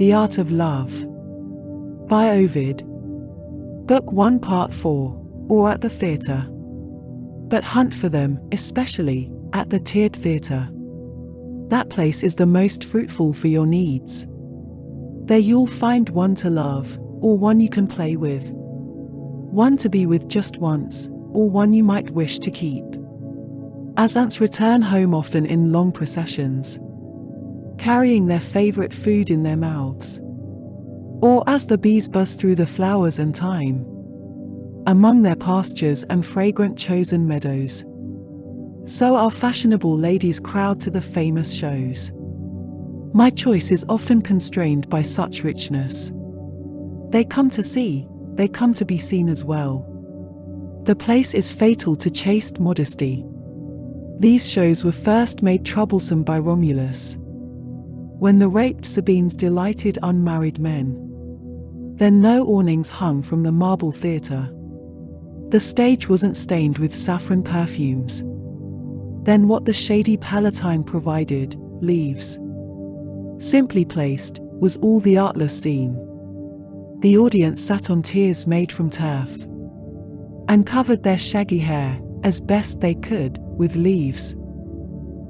The Art of Love by Ovid. Book 1 Part 4, or at the theatre. But hunt for them, especially at the tiered theatre. That place is the most fruitful for your needs. There you'll find one to love, or one you can play with. One to be with just once, or one you might wish to keep. As ants return home often in long processions, carrying their favorite food in their mouths. Or as the bees buzz through the flowers and thyme, among their pastures and fragrant chosen meadows. So our fashionable ladies crowd to the famous shows. My choice is often constrained by such richness. They come to see, they come to be seen as well. The place is fatal to chaste modesty. These shows were first made troublesome by Romulus, when the raped Sabines delighted unmarried men. Then no awnings hung from the marble theatre. The stage wasn't stained with saffron perfumes. Then what the shady Palatine provided, leaves, simply placed, was all the artless scene. The audience sat on tiers made from turf, and covered their shaggy hair, as best they could, with leaves.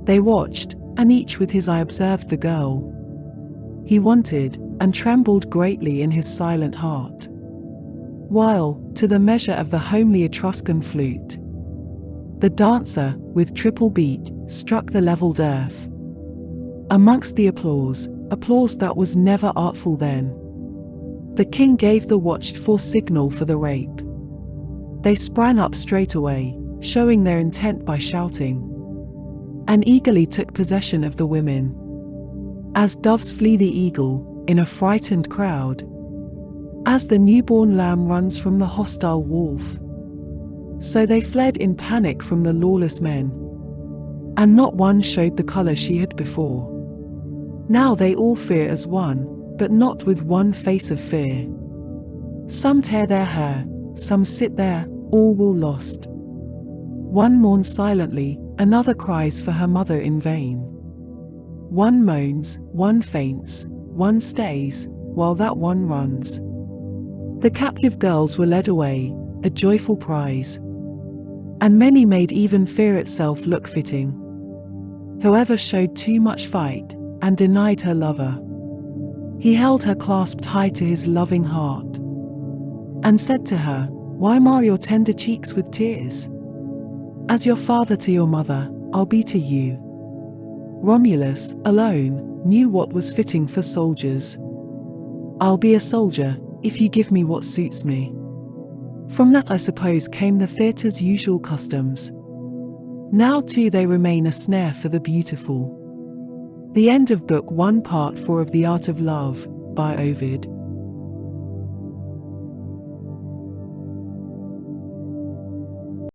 They watched, and each with his eye observed the girl he wanted, and trembled greatly in his silent heart. While, to the measure of the homely Etruscan flute, the dancer, with triple beat, struck the levelled earth. Amongst the applause that was never artful then, the king gave the watched-for signal for the rape. They sprang up straightway, showing their intent by shouting, and eagerly took possession of the women. As doves flee the eagle, in a frightened crowd, as the newborn lamb runs from the hostile wolf, so they fled in panic from the lawless men, and not one showed the colour she had before. Now they all fear as one, but not with one face of fear. Some tear their hair, some sit there, all will lost. One mourns silently, another cries for her mother in vain. One moans, one faints, one stays, while that one runs. The captive girls were led away, a joyful prize, and many made even fear itself look fitting. Whoever showed too much fight, and denied her lover, he held her clasped high to his loving heart, and said to her, "Why mar your tender cheeks with tears? As your father to your mother, I'll be to you." Romulus, alone, knew what was fitting for soldiers. "I'll be a soldier, if you give me what suits me." From that I suppose came the theatre's usual customs. Now too they remain a snare for the beautiful. The end of Book 1 Part 4 of The Art of Love, by Ovid.